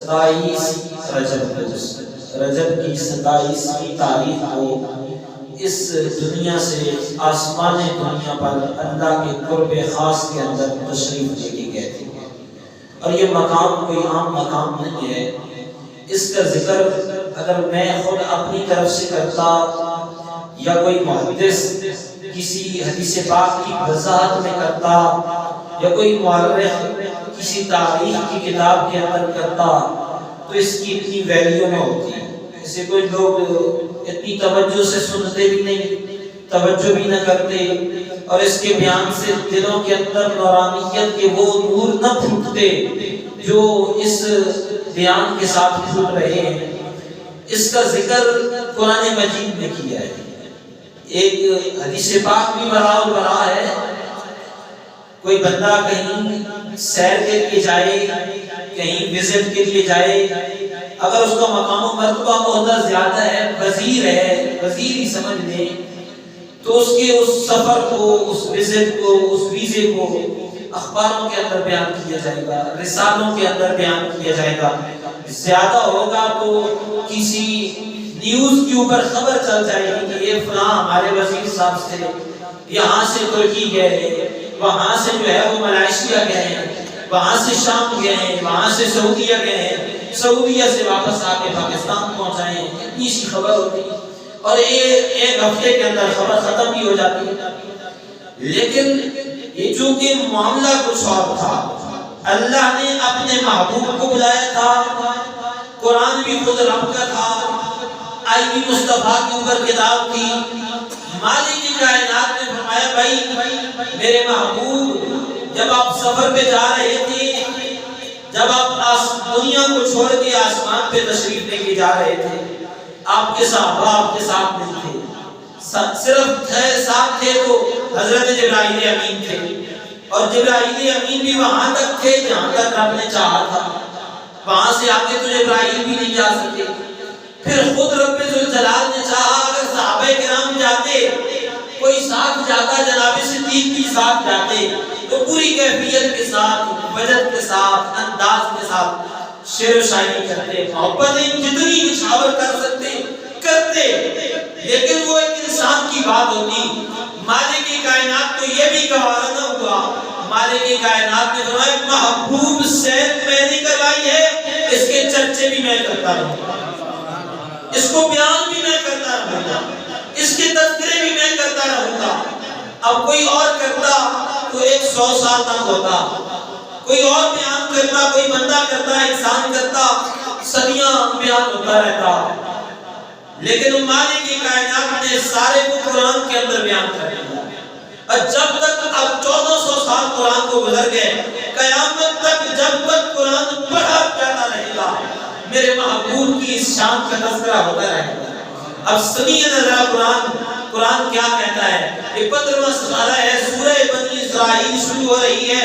27 رجب کی 27ویں تاریخ کو اس دنیا سے آسمان دنیا پر اللہ کے قرب خاص کے اندر تشریف لے کے گئے تھے، اور یہ مقام کوئی عام مقام نہیں ہے۔ اس کا ذکر اگر میں خود اپنی طرف سے کرتا یا کوئی محدث کسی حدیث پاک کی وضاحت میں کرتا یا کوئی مورخ کسی تاریخ کی کتاب کے اندر کرتا تو اس کی اتنی ویلیو نہ ہوتی۔ اسے کوئی لوگ اتنی توجہ سے سنتے بھی نہیں، توجہ بھی نہ کرتے، اور اس کے بیان سے دلوں کے اندر نورانیت کے وہ نور نہ پھوٹتے جو اس بیان کے ساتھ پھوٹ رہے ہیں۔ اس کا ذکر قرآن مجید نے کیا ہے، ایک حدیث پاک بھی برا ہے۔ کوئی بندہ کہیں سیر کے لیے جائے، کہیں وزٹ کے لیے جائے، اگر اس کا مقام و مرتبہ بہت زیادہ ہے، وزیر ہی سمجھ لیں، تو اس کے اس سفر کو، اس وزٹ کو، اس ویزے کو اخباروں کے اندر بیان کیا جائے گا، رسالوں کے اندر بیان کیا جائے گا۔ زیادہ ہوگا تو کسی نیوز کے اوپر خبر چل جائے گی کہ یہ فلاں ہمارے وزیر صاحب سے یہاں سے ترکی گئے، وہاں سے جو ہے وہ ملائیشیا گئے ہیں، وہاں سے شام گئے ہیں، وہاں سے سعودیہ گئے ہیں، سعودیہ سے واپس آ کے پاکستان پہنچائے ہیں۔ اتنی سی خبر ہوتی ہے اور ایک ہفتے کے اندر خبر ختم بھی ہو جاتی ہے۔ لیکن یہ چونکہ معاملہ کچھ اور تھا، اللہ نے اپنے محبوب کو بلایا تھا، قرآن بھی خود رب کا تھا، آئی بھی مصطفیٰ کے اوپر کتاب تھی۔ مالک کائنات نے فرمایا بھائی میرے محبوب جب آپ سفر پہ جا رہے تھے، جب آپ دنیا کو چھوڑ کے آسمان پہ تشریف لے کے جا رہے تھے، آپ کے صحابہ آپ کے ساتھ نہیں تھے، صرف ساتھ تھے تو حضرت جبرائیل امین تھے، اور جبرائیل امین بھی وہاں تک تھے جہاں تک رب نے چاہا تھا، وہاں سے آگے تو جبرائیل بھی نہیں جا سکے۔ پھر خود رب ذوالجلال نے چاہا اگر صحابہ کرام جاتے، کوئی ساتھ جاتا، جناب صدیق بھی ساتھ جاتے تو پوری کیفیت کے ساتھ، وجد کے ساتھ، انداز کے ساتھ شعر و شاعری کرتے، محبتیں جتنی نچھاور کر سکتے کرتے، لیکن وہ ایک انسان کی بات ہوتی۔ مالک کائنات کو یہ بھی گوارا نہ ہوا، مالک کائنات نے فرمایا محبوب سیر میں نے کروائی ہے، اس کے چرچے بھی میں کرتا رہوں گا، اس کو بیان بھی میں کرتا رہوں گا، اس کے تذکرے بھی میں کرتا رہوں گا۔ اب کوئی اور کرتا تو 100 سال تک ہوتا، کوئی اور بیان کرتا، کوئی بندہ کرتا، انسان کرتا، صدیاں بیان ہوتا رہتا، لیکن مالک کائنات نے سارے کو قرآن کے اندر بیان کر دیا۔ اور جب تک اب 1400 سال قرآن کو گزر گئے، قیامت تک جب تک قرآن پڑھا جاتا رہے گا، میرے محبوب کی اس شان کا تذکرہ ہوتا رہے گا۔ اب سنیے ذرا قرآن کیا کہتا ہے۔ یہ 15واں سپارہ ہے، سورہ بنی اسرائیل شروع ہو رہی ہے۔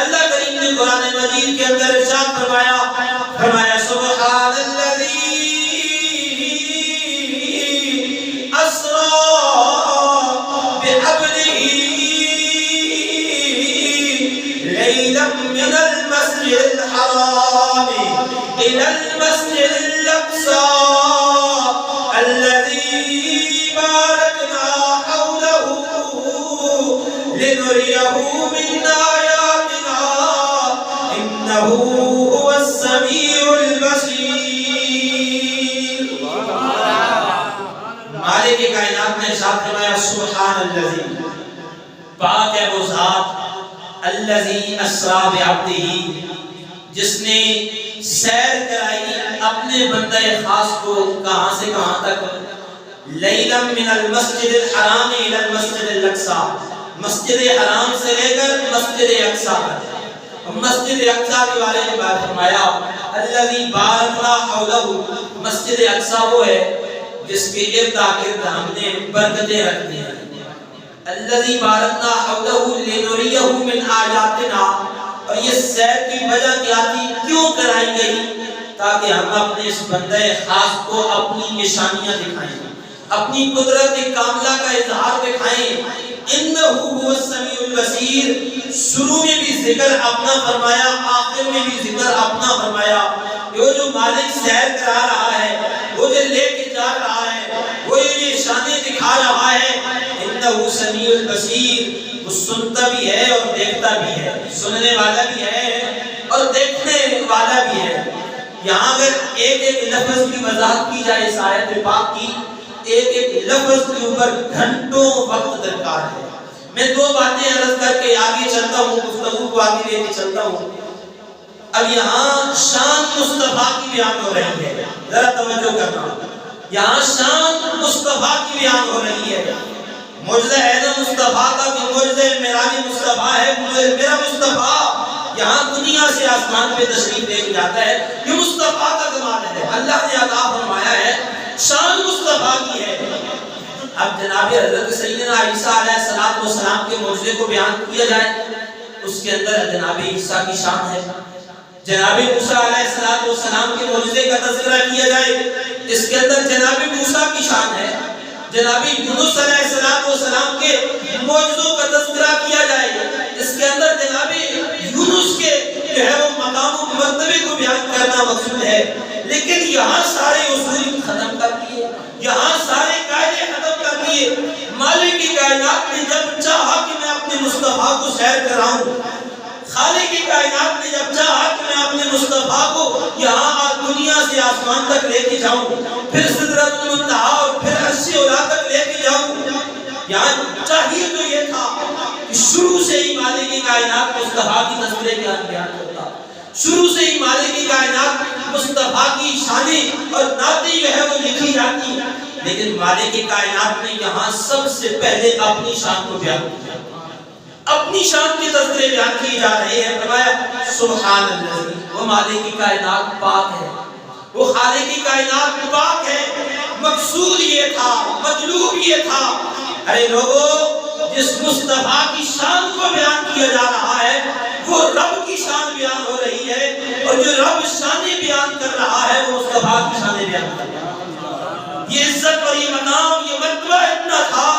اللہ کریم نے قرآن مجید کے اندر ارشاد فرمایا سبحان الذی اسری بعبدہ لیلا من المسجد الحرام الى المسجد الاقصى الذي باركنا حوله لنريه من آياتنا إنه هو السميع البصير۔ مالک کائنات نے ارشاد فرمایا سبحان الذی، پاک ہے وہ ذات، الذی اسری بعبدہ، جس نے سیر کرائی اپنے بندہ خاص کو کہاں سے کہاں تک، لیلا من المسجد الحرام الى المسجد الاقصی، مسجد حرام سے لے کر مسجد اقصی تک۔ مسجد اقصی کے بارے میں بات فرمایا الذی بارکنا حولہ، مسجد اقصی وہ ہے جس کے ارد گرد ہم نے برکتیں رکھ دی ہیں۔ الذی بارکنا حولہ لنریہ من آیاتنا، اور یہ سیر کی وجہ کیا تھی، کیوں کرائی گئی، تاکہ ہم اپنے اس بندے خاص کو اپنی نشانیاں دکھائیں، اپنی قدرت کاملہ کا اظہار دکھائیں۔ انہو هو السمیع البصیر، شروع میں بھی ذکر اپنا فرمایا، آخر میں بھی ذکر اپنا فرمایا۔ کہ وہ جو مالک سیر کرا رہا ہے، وہ جو لے کے جا رہا ہے، وہ یہ شانیں دکھا رہا ہے، انہ سمیع البصیر، وہ سنتا بھی ہے اور دیکھتا بھی ہے، سننے والا بھی ہے اور دیکھنے والا بھی ہے۔ یہاں اگر ایک ایک لفظ کی وضاحت کی جائے اس آیت پاک کی، ایک ایک لفظ کے اوپر گھنٹوں وقت درکار ہے۔ میں دو باتیں عرض کر کے آگے چلتا ہوں، گفتگو کو آگے لے کے چلتا ہوں۔ اب یہاں شان مصطفیٰ کی بیان ہو رہی ہے، ذرا توجہ کرنا، یہاں شان مصطفیٰ کی بیان ہو رہی ہے۔ معجزہ ہے نا مصطفیٰ کا کہ معجزہ معراج مصطفیٰ ہے، میرا مصطفیٰ یہاں دنیا سے آسمان پہ تشریف لے کے جاتا ہے، یہ مصطفیٰ کا کمال ہے، اللہ نے عطا فرمایا ہے، شان مصطفیٰ کی ہے۔ اب جناب حضرت سیدنا عیسیٰ علیہ السلام کے معجزے کو بیان کیا جائے، اس کے اندر جناب عیسیٰ کی شان ہے۔ جناب موسیٰ علیہ السلام کے معجزے کا تذکرہ کیا جائے، اس کے اندر جناب موسیٰ کی شان ہے۔ جناب یونس علیہ السلام کے معجزوں کا تذکرہ کیا جائے، اس کے اندر جناب یونس کے جو ہے وہ مقام و مرتبے کو بیان کرنا مقصود ہے۔ لیکن یہاں سارے اصول ختم کر دیے، یہاں سارے قاعدے ختم کر دیے۔ مالک کی کائنات نے جب چاہا کہ میں اپنے مصطفیٰ کو سیر کراؤں، خالق کی کائنات نے جب چاہا کہ میں اپنے مصطفیٰ کو یہاں دنیا سے آسمان تک لے کے جاؤں، پھر سدرۃ المنتہا اور پھر عرش اولا تک لے کے جاؤں، یہاں چاہیے تو یہ تھا کہ شروع سے ہی مالک کی کائنات مصطفیٰ کی تصویریں بیان کرتا، شروع سے ہی مالک کی کائنات مصطفیٰ کی شانیں اور نعتیں جو ہے وہ لکھی جاتی۔ لیکن مالک کی کائنات نے یہاں سب سے پہلے اپنی شان کو بیان کیا، اپنی شان کی تذکرے بیان کی جا رہے ہیں۔ فرمایا سبحان اللہ، وہ مالک کی کائنات پاک ہے، وہ خالق کی کائنات پاک ہے۔ مقصود یہ تھا، مطلوب یہ تھا، ارے لوگوں جس مصطفیٰ کی شان کو بیان کیا جا رہا ہے وہ رب کی شان بیان ہو رہی ہے، اور جو رب شانیں بیان کر رہا ہے وہ مصطفیٰ کی شانیں بیان کر رہا ہے۔ یہ عزت اور یہ مقام، یہ مرتبہ اتنا تھا،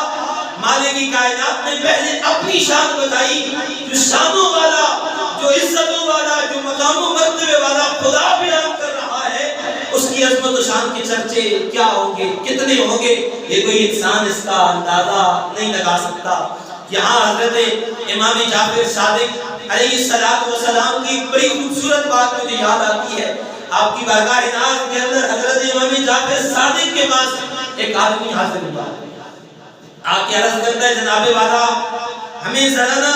مالک کی کائنات نے پہلے اپنی شان بتائی۔ جو شانوں والا، جو عزتوں والا، جو مقام و مرتبے والا خدا بیان کر رہا ہے، اس کی عظمت و شان کے چرچے کیا ہوں گے، کتنے ہوں گے، یہ کوئی انسان اس کا اندازہ نہیں لگا سکتا۔ یہاں حضرت امام جعفر صادق علیہ السلام کی بڑی خوبصورت بات مجھے یاد آتی ہے۔ آپ کی بارگاہ ناز کے اندر حضرت امام جعفر صادق کے پاس ایک آدمی حاضر ہوا، آ کے عرض کرتا ہے جناب والا ہمیں ذرا نا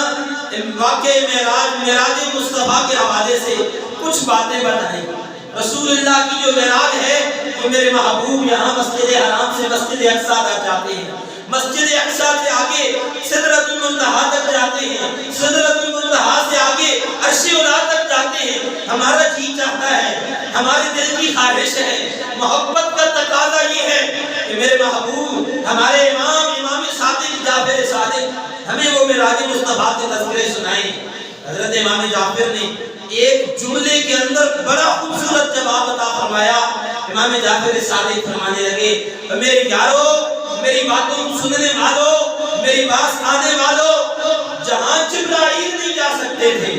واقعہ معراج مصطفیٰ کے حوالے سے کچھ باتیں بتائیں۔ رسول اللہ کی جو معراج ہے تو میرے محبوب یہاں مسجد حرام سے مسجد اقصیٰ تک جاتے ہیں، مسجد اقصیٰ سے آگے سدرۃ المنتہا تک جاتے ہیں، سدرۃ المنتہا سے آگے عرش اولا تک جاتے ہیں۔ ہمارا جی چاہتا ہے، ہمارے دل کی خواہش ہے، محبت کا تقاضا یہ ہے کہ میرے محبوب ہمارے امام صادق جعفر صادق ہمیں وہ معراج مصطفیٰ کے تذکرے سنائیں۔ حضرت امام جعفر نے ایک جملے کے اندر بڑا خوبصورت جواب عطا فرمایا۔ امام جعفر صادق فرمانے لگے میرے یارو، میری باتوں سننے والوں، میری بات آنے والوں، جہاں جبرائیل نہیں جا سکتے تھے،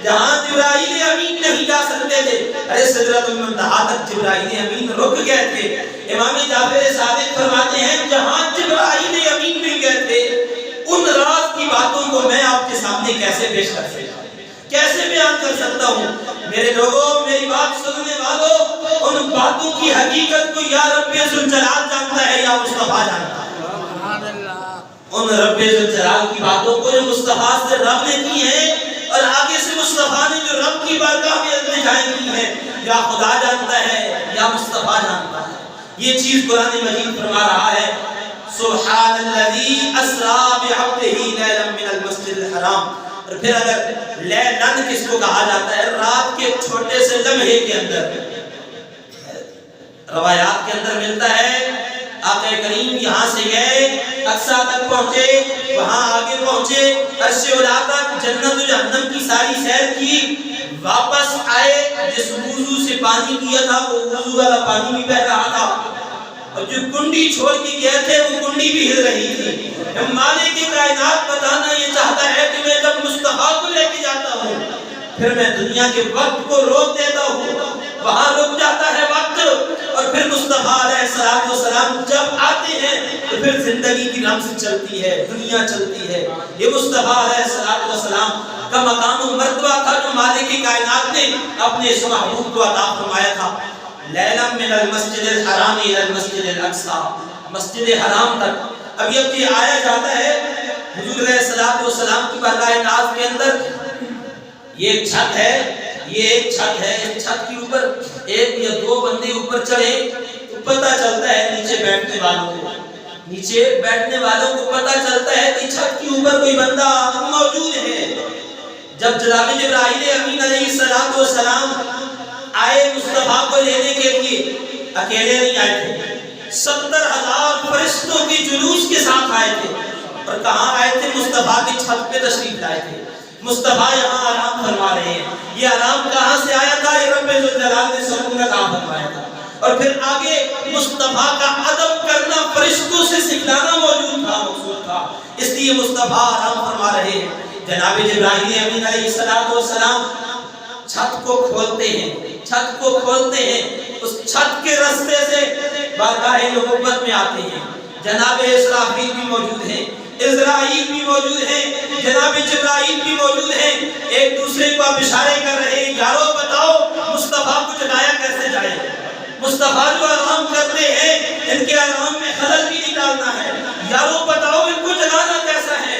جہاں جبرائیل امین نہیں جا سکتے تھے، ارے سدرۃ المنتہا تک جبرائیل امین رک گئے تھے۔ امام جعفر صادق فرماتے ہیں جہاں جبرائیل امین بھی گئے تھے، ان راز کی باتوں کو میں آپ کے سامنے کیسے پیش کر سکتا ہوں، کیسے بیان کر سکتا ہوں۔ میرے لوگوں، میری بات سننے والوں، ان باتوں کی حقیقت کو یا رب ذوالجلال جانتا ہے یا مصطفیٰ جانتا ہے۔ ان رب ذوالجلال کی باتوں کو جو مصطفیٰ سے رب نے کی ہیں، اور آگے سے مصطفیٰ نے جو رب کی بارگاہ میں التجائیں کی ہیں، یا خدا جانتا ہے یا مصطفیٰ جانتا ہے۔ یہ چیز قرآن مجید فرما رہا ہے سبحان الذی اسریٰ بعبدہ لیلا من المسجد الحرام۔ اور پھر اگر لیلن کس کو کہا جاتا ہے، رات کے چھوٹے سے لمحے کے اندر، روایات کے اندر ملتا ہے آقا کریم یہاں سے گئے، اقصیٰ تک پہنچے، وہاں آگے پہنچے، عرش اولا تک، جنت و جہنم کی ساری سیر کی، واپس آئے، جس وضو سے پانی کیا تھا وہ وضو والا پانی بھی بہہ رہا تھا، اور جو کنڈی چھوڑ کے گئے تھے وہ کنڈی بھی ہل رہی تھی۔ مالک کی کائنات بتانا یہ چاہتا ہے کہ میں جب مصطفیٰ کو لے کے جاتا ہوں، پھر میں دنیا کے وقت کو روک دیتا ہوں، وہاں رک جاتا ہے وقت، اور پھر مصطفیٰ علیہ السلام جب آتے ہیں تو پھر زندگی کی رمز چلتی ہے، دنیا چلتی ہے۔ یہ مصطفیٰ علیہ السلام کا مقام و مرتبہ تھا جو مالک کائنات نے اپنے اس محبوب کو عطا فرمایا تھا۔ لیلا من المسجد الحرام الى المسجد الاقصی، مسجد حرام تک۔ اب یہ آیا جاتا ہے حضور علیہ السلام کی بارگاہ ناز کے اندر، یہ ایک چھت ہے، یہ ایک چھت ہے، اس چھت کے اوپر ایک یا دو بندے اوپر چڑھے تو پتہ چلتا ہے نیچے بیٹھنے والوں کو پتہ چلتا ہے کہ چھت کے اوپر کوئی بندہ موجود ہے۔ جب جناب جبرائیل امین علیہ السلام آئے مصطفیٰ کو لینے کے لیے، اکیلے نہیں آئے تھے، 70,000 فرشتوں کی جلوس کے ساتھ آئے تھے۔ اور کہاں آئے تھے؟ مصطفیٰ کی چھت پہ تشریف لائے تھے۔ مصطفیٰ یہاں آرام فرما رہے ہیں۔ یہ آرام کہاں سے آیا تھا؟ یہ رب ذوالجلال نے سکونت عطا فرمایا تھا۔ اور پھر آگے مصطفیٰ کا ادب کرنا، فرشتوں سے سکھلانا موجود تھا، مقصود تھا، اس لیے مصطفیٰ آرام فرما رہے ہیں۔ جناب جبرائیل امین علیہ السلام چھت کو کھولتے ہیں، اس چھت کے راستے سے بارگاہ نبوت میں آتے ہیں۔ جناب اسرافیل بھی موجود ہیں، عزرائیل بھی موجود ہیں، جناب جبرائیل بھی موجود ہیں۔ ایک دوسرے کو آپ اشارے کر رہے ہیں، یارو بتاؤ مصطفیٰ کو جگایا کیسے جائے؟ مصطفیٰ جو آرام کرتے ہیں ان کے آرام میں خلل بھی نہیں ڈالنا ہے، یارو بتاؤ ان کو جگانا کیسا ہے؟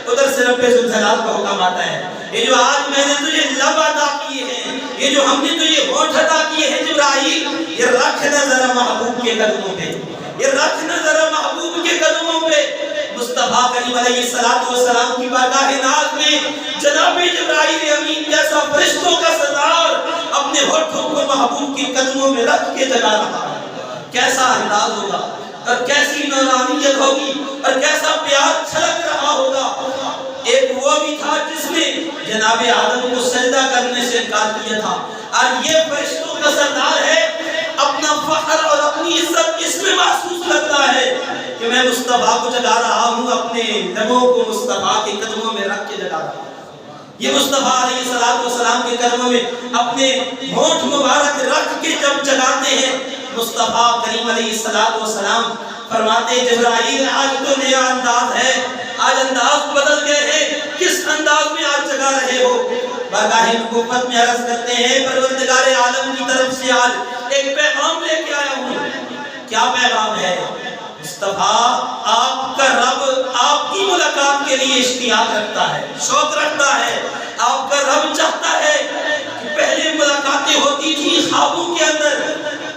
ادھر سے رب ذوالجلال کا حکم آتا ہے، یہ جو آج میں نے تجھے لب عطا کیے ہیں، یہ جو ہم نے تجھے ہونٹ عطا کیے ہیں جبرائیل، یہ رکھنا ذرا محبوب کے قدموں پہ، یہ رکھنا ذرا محبوب کے قدموں پہ۔ مصطفیٰ کریم علیہ السلام کی بارگاہ ناز میں جناب جبرائیل امین جیسا فرشتوں کا سردار اپنے ہونٹوں کو محبوب کے قدموں میں رکھ کے جگا رہا ہے۔ کیسا انداز ہوگا اور کیسی نورانیت ہوگی اور کیسا پیار چھلک رہا ہوگا۔ ایک وہ بھی تھا جس نے جناب آدم کو سجدہ کرنے سے انکار کیا تھا، اور یہ فرشتوں کا سردار ہے، اپنا فخر اور اپنی عزت اس میں محسوس کرتا ہے کہ میں مصطفیٰ کو جگا رہا ہوں، اپنے لبوں کو مصطفیٰ کے قدموں میں رکھ کے جگا رہا ہوں۔ یہ مصطفیٰ علیہ السلام کے قدموں میں اپنے ہونٹ مبارک رکھ کے جب جگاتے ہیں، مصطفیٰ کریم علیہ السلام فرماتے ہیں جبرائیل آج تو نیا انداز ہے، آج انداز بدل گئے ہیں، کس انداز میں آج جگا رہے ہو؟ بارگاہ نبوت میں عرض کرتے ہیں پروردگار عالم کی طرف سے آج ایک پیغام لے کے آیا ہوں۔ کیا پیغام ہے؟ مصطفیٰ آپ کا رب آپ کی ملاقات کے لیے اشتیاق رکھتا ہے، شوق رکھتا ہے۔ آپ کا رب چاہتا ہے کہ پہلے ملاقاتیں ہوتی تھی خوابوں کے اندر،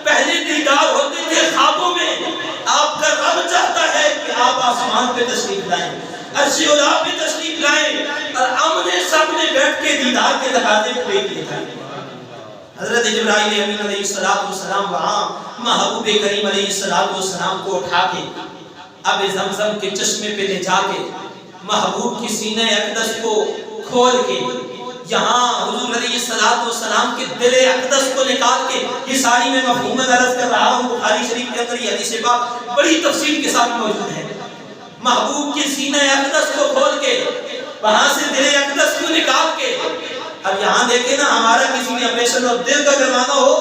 پہلے دیدار ہوتے تھے خوابوں میں، آپ کا رب چاہتا ہے کہ آپ آسمان پہ تشریف لائیں، عرش اولا پہ تشریف لائیں، اور آمنے سامنے بیٹھ کے دیدار کے تقاضے پورے کیے جائیں۔ حضرت جبرائیل امین علیہ السلام وہاں محبوب کریم علیہ السلام کو اٹھا کے اب زمزم کے چشمے پہ لے جا کے محبوب کی سینہ اقدس کو کھول کے یہاں حضور علیہ السلام کے دل اقدس کو نکال کے، یہ ساری میں مفہوم عرض کر رہا ہوں، بخاری شریف کے اندر یہ حدیث پاک بڑی تفصیل کے ساتھ موجود ہے۔ محبوب کی سینہ اقدس کو کھول کے وہاں سے دل اقدس کو نکال کے، اب یہاں دیکھیں نا، ہمارا کسی نے آپریشن اور دل کا کروانا ہو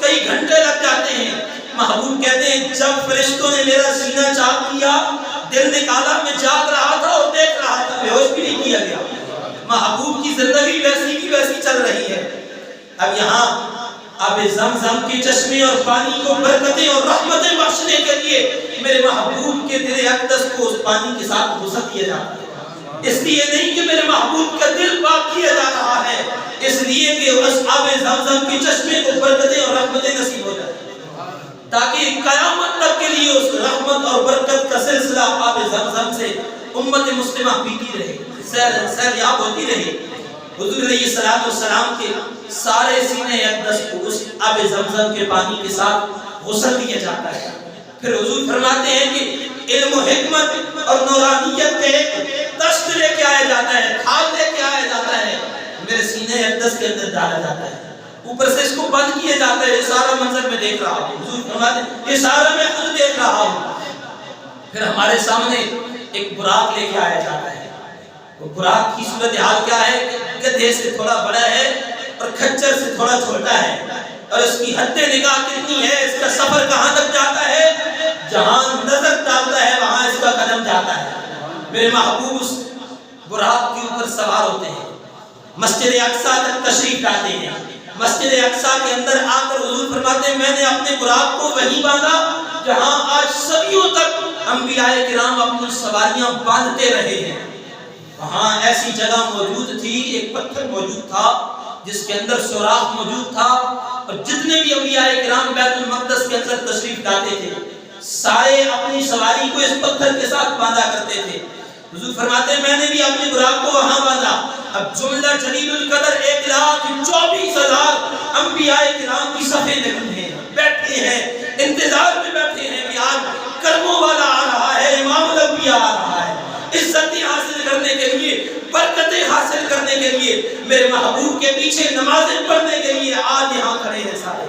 کئی گھنٹے لگ جاتے ہیں۔ محبوب کہتے ہیں جب فرشتوں نے میرا سینہ چاک کیا، دل نکالا، میں جاگ رہا تھا اور دیکھ رہا تھا، بے ہوش بھی نہیں کیا گیا۔ محبوب کی زندگی ویسی کی ویسی چل رہی ہے۔ اب یہاں اب زمزم کے چشمے اور پانی کو برکتیں اور رحمتیں بخشنے کے لیے میرے محبوب کے دل اقدس کو اس پانی کے ساتھ غسل کیا جاتا ہے۔ اس لیے نہیں کہ میرے محبوب کا دل پاک کیا جا رہا ہے، اس لیے کہ اس آب زمزم کے چشمے کو برکتیں اور رحمتیں نصیب ہو جائیں، تاکہ قیامت تک کے لیے اس رحمت اور برکت کا سلسلہ آب زمزم سے امت مسلمہ پیتی رہے، سیریاب ہوتی رہے۔ حضور علیہ السلام کے سارے سینے اقدس کو اس آب زمزم کے پانی کے ساتھ غسل دیا جاتا ہے۔ پھر حضور فرماتے ہیں کہ علم و حکمت اور نورانیت کے تشت لے کے آیا جاتا ہے، کھال لے کے آیا جاتا ہے، میرے سینے اقدس کے اندر ڈالا جاتا ہے، اوپر سے اس کو بند کیا جاتا ہے۔ یہ سارا منظر میں دیکھ رہا ہوں، حضور فرماتے ہیں یہ سارا میں خود دیکھ رہا ہوں۔ پھر ہمارے سامنے ایک براق لے کے آیا جاتا ہے۔ وہ براق کی صورتحال کیا ہے؟ گدھے سے تھوڑا بڑا ہے اور کھچر سے تھوڑا چھوٹا ہے۔ اور اس کی حد نگاہ کتنی ہے، اس کا سفر کہاں تک جاتا ہے، جہاں نظر ڈالتا ہے وہاں اس کا قدم جاتا ہے۔ میرے محبوب اس براق کے اوپر سوار ہوتے ہیں، مسجد اقصیٰ تک تشریف لاتے ہیں۔ مسجد اقصیٰ کے اندر آ کر حضور فرماتے ہیں میں نے اپنے براق کو وہیں باندھا جہاں آج صدیوں تک انبیاء کرام اپنی سواریاں باندھتے رہے ہیں۔ وہاں ایسی جگہ موجود تھی، ایک پتھر موجود تھا جس کے اندر سوراخ موجود تھا، اور جتنے بھی انبیاء کرام بیت المقدس کے اندر تشریف لاتے تھے سارے اپنی سواری کو اس پتھر کے ساتھ باندھا کرتے تھے۔ حضور فرماتے ہیں میں نے بھی اپنے براق کو وہاں باندھا۔ اب جملہ جلیل القدر 1,24,000 انبیاء کرام کی صفیں لگی ہیں، بیٹھے ہیں، انتظار میں بیٹھے ہیں کہ آج کرموں والا آ رہا ہے، امام الانبیاء آ رہا ہے، عزتیں حاصل کرنے کے لیے، برکتیں حاصل کرنے کے لیے، میرے محبوب کے پیچھے نمازیں پڑھنے کے لیے آج یہاں کھڑے ہیں سارے۔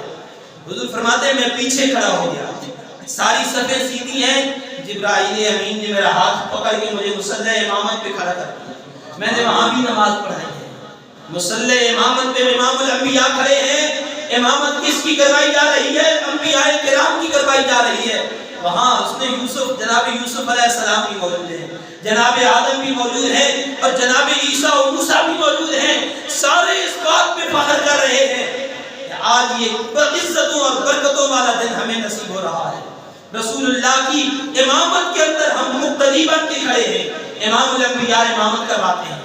حضور فرماتے ہیں میں پیچھے کھڑا ہو گیا، ساری صفیں سیدھی ہیں، جبرائیل امین نے میرا ہاتھ پکڑ کے مجھے مصلی امامت پہ کھڑا کر دیا، میں نے وہاں بھی نماز پڑھائی ہے۔ مصلی امامت پہ امام الانبیاء کھڑے ہیں، امامت کس کی کروائی جا رہی ہے، انبیاء کرام کی کروائی جا رہی ہے۔ وہاں اس نے جناب یوسف علیہ السلام بھی موجود ہیں، جناب آدم بھی موجود ہیں، اور جناب عیسیٰ و موسیٰ بھی موجود ہیں۔ سارے اس بات پہ فخر کر رہے ہیں کہ آج یہ عزتوں اور برکتوں والا دن ہمیں نصیب ہو رہا ہے۔ رسول اللہ کی امامت کے اندر ہم مقتدی بن کے کھڑے ہیں، امام الانبیاء امامت کرواتے ہیں۔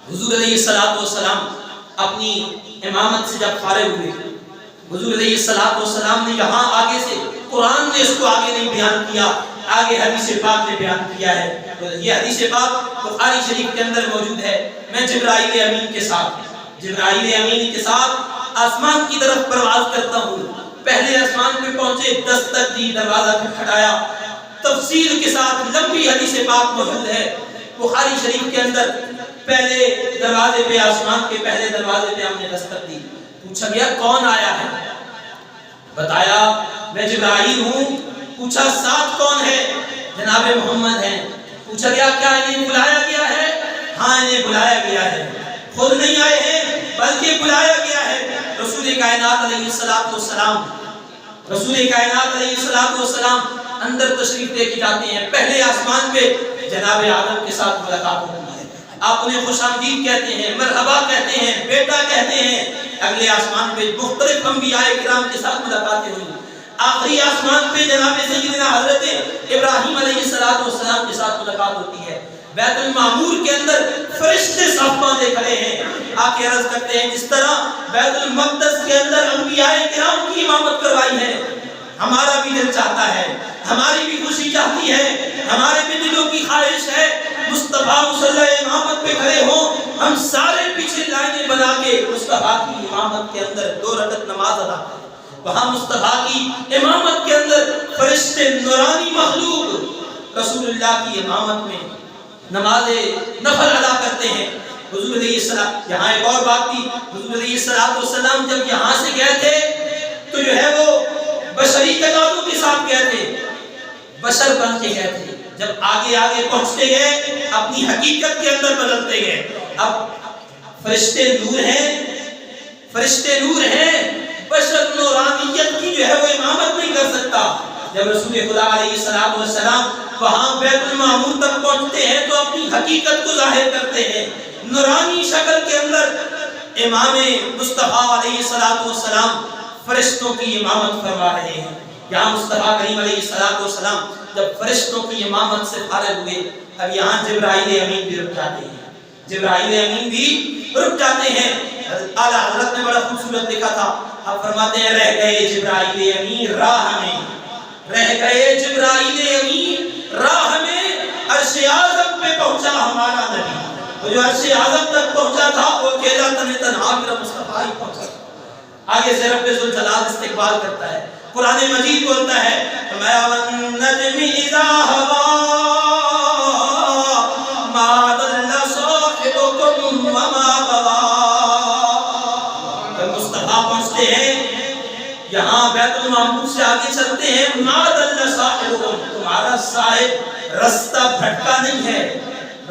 حضور علیہ السلام اپنی امامت سے جب فارغ ہوئے، حضور علیہ السلام نے یہاں آگے سے، قرآن نے اس کو آگے نہیں بیان کیا، آگے حدیث پاک نے بیان کیا ہے۔ یہ حدیث پاک بخاری شریف کے اندر موجود ہے۔ میں جبرائیل امین کے ساتھ آسمان کی طرف پرواز کرتا ہوں۔ پہلے آسمان پہ پہنچے، دستک دی، دروازہ کھٹکھٹایا، تفصیل کے ساتھ لمبی حدیث پاک موجود ہے بخاری شریف کے اندر۔ پہلے دروازے پہ، آسمان کے پہلے دروازے پہ ہم نے دستک دی، پوچھا گیا کون آیا ہے، بتایا میں جبرائیل ہوں۔ پوچھا ساتھ کون ہے، جناب محمد ہیں۔ پوچھا گیا کیا انہیں بلایا گیا ہے، ہاں انہیں بلایا گیا ہے، خود نہیں آئے ہیں بلکہ بلایا گیا ہے۔ رسول کائنات علیہ السلام اندر تشریف لے کے جاتے ہیں۔ پہلے آسمان پہ جناب آدم کے ساتھ ملاقات ہوتی ہے، آپ انہیں خوش آمدید کہتے ہیں، مرحبا کہتے ہیں، بیٹا کہتے ہیں۔ اگلے آسمان پہ مختلف انبیاء کرام کے ساتھ ملاقاتیں ہوئی۔ آخری آسمان پہ جناب سیدنا حضرت ابراہیم علیہ السلام کے ساتھ ملاقات ہوتی ہے۔ بیت المعمور کے اندر فرشتے صف باندھے کھڑے ہیں، آ کے عرض کرتے ہیں جس طرح بیت المقدس کے اندر انبیاء کرام کی امامت کروائی ہے، ہمارا بھی دل چاہتا ہے، ہماری بھی خوشی چاہتی ہے، ہمارے بھی دلوں کی خواہش ہے مصطفیٰ مصلی امامت پہ کھڑے ہوں، ہم سارے پیچھے لائنیں بنا کے مصطفیٰ کی امامت کے اندر 2 رکعت نماز ادا کریں۔ وہاں مصطفیٰ کی امامت کے اندر فرشتے نورانی مخلوق رسول اللہ کی امامت میں نماز نفل ادا کرتے ہیں۔ حضور علیہ السلام، یہاں ایک اور بات تھی، حضور علیہ السلام جب یہاں سے گئے تھے تو جو ہے وہ بشری تقاضوں کے ساتھ گئے تھے، بشر بن کے گئے تھے۔ جب آگے آگے پہنچتے گئے اپنی حقیقت کے اندر بدلتے گئے۔ اب فرشتے نور ہیں، بشر نورانیت کی جو ہے وہ امامت نہیں کر سکتا۔ جب رسول خدا علیہ السلام وہاں بیت المعمور تک پہنچتے ہیں تو اپنی حقیقت کو ظاہر کرتے ہیں، نورانی شکل کے اندر امام مصطفیٰ علیہ السلام فرشتوں کی امامت فرما رہے ہیں۔ یہاں مصطفیٰ کریم علیہ السلام جب فرشتوں کی امامت سے فارغ ہوئے، اب یہاں جبرائیل امین بھی رک جاتے ہیں۔ اعلیٰ حضرت نے بڑا خوبصورت لکھا تھا، آپ فرماتے ہیں رہ گئے جبرائیل امین راہ میں، عرش اعظم پہ پہنچا ہمارا نبی۔ وہ جو عرش اعظم تک پہنچا تھا وہ اکیلا تنہا میرا مصطفیٰ ہی پہنچا تھا۔ آگے سے رب ذوالجلال استقبال کرتا ہے، قرآن مجید بولتا ہے فرمایا وَالنَّجْمِ إِذَا هَوَىٰ مَا ضَلَّ صَاحِبُكُمْ وَمَا غَوَىٰ۔ جب مصطفیٰ پہنچتے ہیں یہاں بیت المعمور سے آگے چلتے ہیں، مَا ضَلَّ صَاحِبُكُمْ، تمہارا صاحب رستہ بھٹکا نہیں ہے،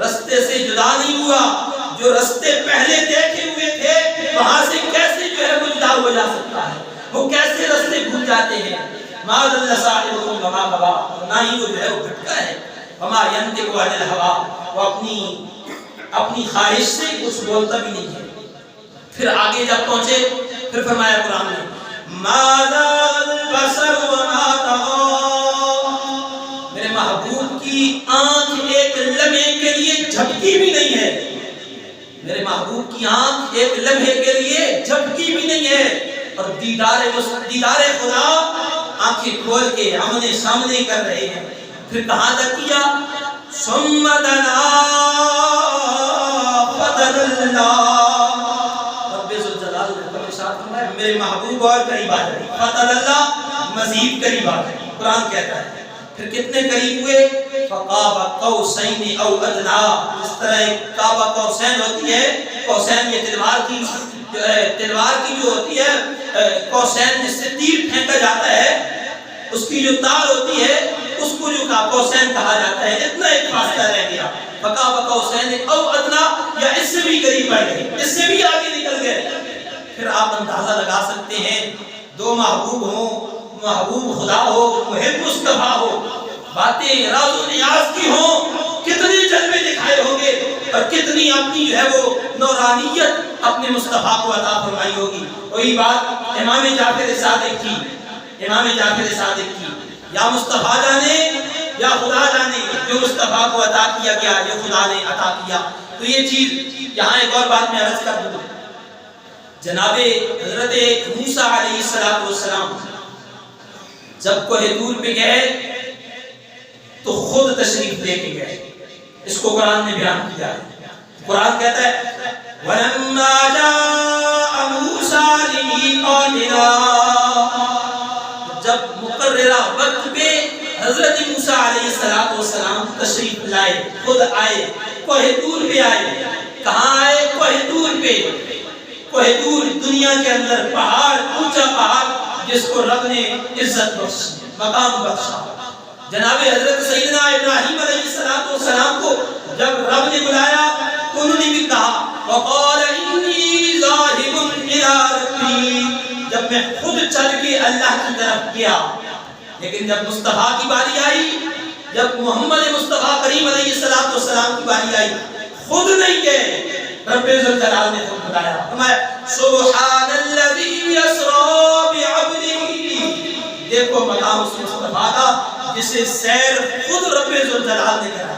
رستے سے جدا نہیں ہوا، جو رستے پہلے دیکھے ہوئے تھے وہاں سے کیسے جو ہے وہ جدا ہو جا سکتا ہے؟ وہ کیسے رستے بھول جاتے ہیں؟ معاذ اللہ صاحبکم وما غوا، نہ ہی وہ جو ہے وہ بھٹکا ہے، وما ینطق عن الہوا، وہ اپنی خواہش سے کچھ بولتا بھی نہیں ہے۔ پھر آگے جب پہنچے پھر فرمایا قرآن نے ما زاغ البصر وما طغى، میرے محبوب کی آنکھ ایک لمحے کے لیے جھپکی بھی نہیں ہے، میرے محبوب کی آنکھ ایک لمحے کے لیے جھپکی بھی نہیں ہے، اور دیدار خدا آنکھیں کھول کے آمنے سامنے کر رہے ہیں۔ پھر کہاں تک کیا؟ ثم دنا فتدلى، رب ذوالجلال نے ارشاد فرمایا میرے محبوب اور قریب آ گئے، فتدلى مزید قریب آ گئے۔ قرآن کہتا ہے پھر کتنے قریب ہوئے؟ فقاب قوسین او ادنی، اس طرح قاب قوسین ہوتی ہے، قوسین یہ تلوار کی جو ہوتی ہے، قوسین جس سے تیر پھینکا جاتا ہے اس کی جو تار ہوتی ہے اس کو جو قوسین کہا جاتا ہے، اتنا ایک فاصلہ رہ گیا۔ فقاب قوسین او ادنی، یا اس سے بھی قریب بڑھ گئے، اس سے بھی آگے نکل گئے۔ پھر آپ اندازہ لگا سکتے ہیں دو محبوب ہوں، محبوب خدا ہو، محب مصطفیٰ ہو، باتیں راز و نیاز کی ہوں، کتنے جلوے دکھائے ہوں گے اور کتنی اپنی جو ہے وہ نورانیت اپنے مصطفیٰ کو عطا فرمائی ہوگی۔ وہی بات امام جعفر صادق کی، یا مصطفیٰ جانے یا خدا جانے، جو مصطفیٰ کو عطا کیا گیا یہ خدا نے عطا کیا۔ تو یہ چیز یہاں ایک اور بات میں عرض کر دوں، جناب حضرت موسیٰ علیہ السلام جب کوہ طور پہ گئے تو خود تشریف لے کے گئے، اس کو قرآن نے بیان کیا ہے۔ قرآن کہتا ہے وَلَمَّا جَاءَ مُوسَىٰ لِمِيقَاتِنَا، جب مقررہ وقت پہ حضرت موسیٰ علیہ السلام تشریف لائے، خود آئے، کوہ طور پہ آئے۔ کہاں آئے؟ کوہ طور پہ۔ کوہ طور دنیا کے اندر پہاڑ، اونچا پہاڑ جس کو رب نے عزت بخشی، مقام بخشا۔ جناب حضرت سیدنا ابراہیم علیہ السلام کو جب رب نے بلایا تو انہوں نے بھی کہا وَقَالَ إِنِّي ذَاهِبٌ إِلَىٰ رَبِّي، جب میں خود چل کے اللہ کی طرف گیا۔ لیکن جب مصطفیٰ کی باری آئی، جب محمد مصطفیٰ کریم علیہ السلام کی باری آئی، خود نہیں گئے، رب ذوالجلال نے خود بتایا، فرمایا سبحان الذی اسریٰ بعبدہ، دیکھو مقام اس مصطفیٰ کا جسے سیر خود رب ذوالجلال نے کرا۔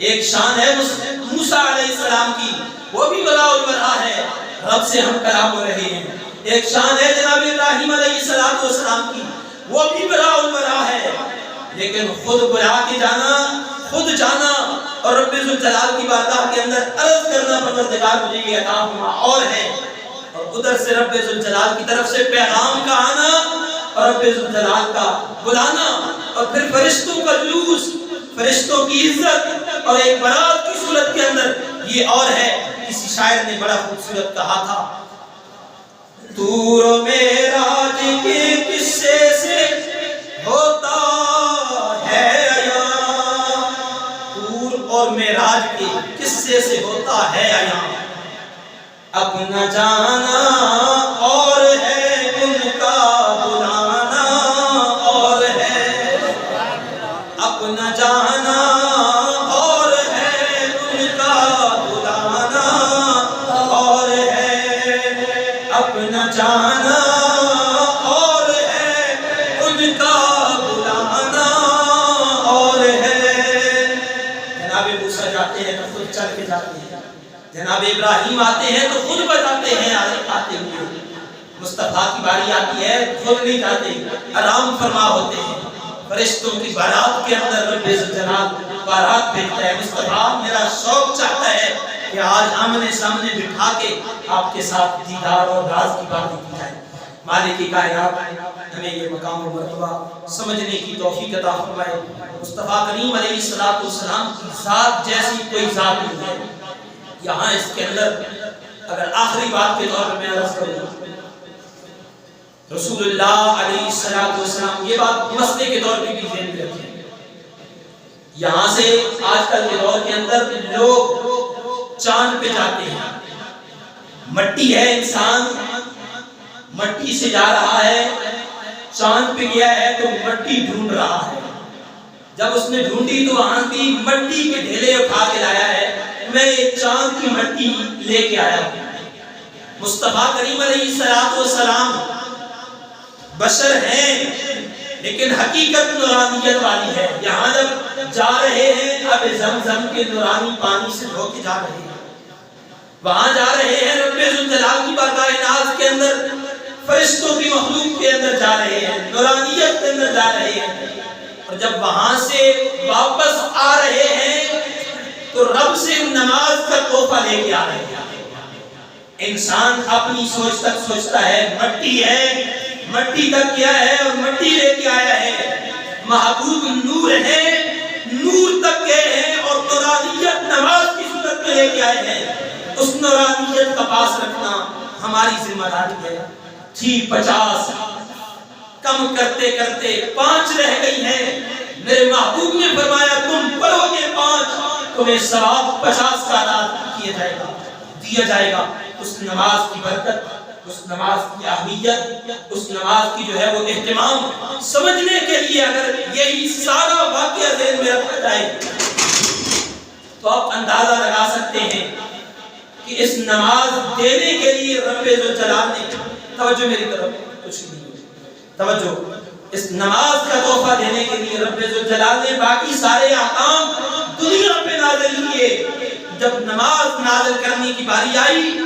ایک شان ہے موسیٰ علیہ السلام کی، وہ بھی بلا البرا ہے، رب سے ہم کلام ہو رہے ہیں۔ ایک شان ہے جناب ابراہیم علیہ السلام کی، وہ بھی بلا البرا ہے، لیکن خود بلا کے جانا، خود جانا اور رب ذوالجلال کی بارگاہ کے اندر عرض کرنا پروردگار مجھے یہ عطا ہوا اور ہے، اور ادھر سے رب ذوالجلال کی طرف سے پیغام کا آنا اور رب ذوالجلال کا بلانا، اور پھر فرشتوں کا جلوس، فرشتوں کی عزت اور ایک برات کی صورت کے اندر، یہ اور ہے۔ کسی شاعر نے بڑا خوبصورت کہا تھا طور و معراج کے قصے سے ہوتا ہے عیاں، طور اور معراج کے قصے سے ہوتا ہے عیاں، اپنا جانا اور ہے ان کا بلانا اور ہے، اپنا جانا اور ہے ان کا بلانا اور ہے، اپنا جانا اور ہے ان کا بلانا اور ہے۔ جناب موسیٰ جاتے ہیں تو خود چل کے جاتے ہیں، جناب ابراہیم آتے ہیں تو خود بتاتے ہیں آتے ہوئے، مصطفیٰ کی باری آتی ہے خود نہیں جاتے، آرام فرما ہوتے ہیں۔ فرشتوں کی بارات کے اندر رب ذوالجلال بارات بھیجتا ہے۔ مصطفیٰ میرا شوق چاہتا ہے کہ آج آمنے سامنے بٹھا کے آپ کے ساتھ دیدار اور راز کی باتیں کی جائے۔ مالک کائنات ہمیں یہ مقام و مرتبہ سمجھنے کی توفیق عطا فرمائے۔ مصطفیٰ کریم علیہ السلام کی ذات جیسی کوئی ذات نہیں ہے۔ یہاں اس کے اندر اگر آخری بات کے طور پر میں عرض کروں، رسول اللہ علیہ السلام، یہ بات مسئلے کے طور پہ بھی ذہن میں رکھیں، یہاں سے آج کل کے دور کے اندر لوگ چاند پہ جاتے ہیں، مٹی ہے انسان، مٹی سے جا رہا ہے، چاند پہ گیا ہے تو مٹی ڈھونڈ رہا ہے. جب اس نے ڈھونڈی تو وہاں کی مٹی کے ڈھیلے اٹھا کے لایا ہے. میں چاند کی مٹی لے کے آیا ہوں. مصطفیٰ کریم علیہ السلام بشر ہیں لیکن حقیقت نورانیت والی ہے. یہاں جب جا رہے ہیں اب زمزم کے نورانی پانی سے دھو کے جا رہے ہیں. وہاں جا رہے ہیں رب ذوالجلال کی بارگاہ ناز کے اندر، فرشتوں کی مخلوق کے اندر جا رہے ہیں، نورانیت کے اندر جا رہے ہیں. اور جب وہاں سے واپس آ رہے ہیں تو رب سے نماز کا تحفہ لے کے آ رہے ہیں. انسان اپنی سوچ تک سوچتا ہے مٹی ہے، مٹی تک کیا ہے اور مٹی لے کے آیا ہے. محبوب نور ہے، نور تک گئے ہیں اور نورانیت نماز کی صورت میں لے کے آئے ہیں. اس نورانیت کا پاس رکھنا ہماری ذمہ داری ہے. تھی 50 کم کرتے کرتے 5 رہ گئی ہیں. میرے محبوب نے فرمایا تم پڑھو گے 5 تمہیں ثواب 50 کا ادا کیا جائے گا، دیا جائے گا. اس نماز کی برکت، اس نماز کی اہمیت، اس نماز کی جو ہے وہ اہتمام سمجھنے کے لیے اگر یہی سارا واقعہ ذہن میں رکھا جائے تو آپ اندازہ لگا سکتے ہیں کہ اس نماز دینے کے لیے رب ذوالجلال نے، توجہ میری طرف کچھ نہیں، توجہ، اس نماز کا تحفہ دینے کے لیے رب ذوالجلال نے باقی سارے احکام دنیا پہ نازل کیے. جب نماز نازل کرنے کی باری آئی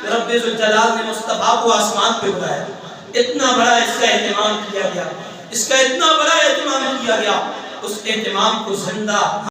رب ذوالجلال نے مصطفیٰ کو آسمان پہ بلایا. اتنا بڑا اس کا اہتمام کیا گیا، اس کا اتنا بڑا اہتمام کیا گیا. اس اہتمام کو زندہ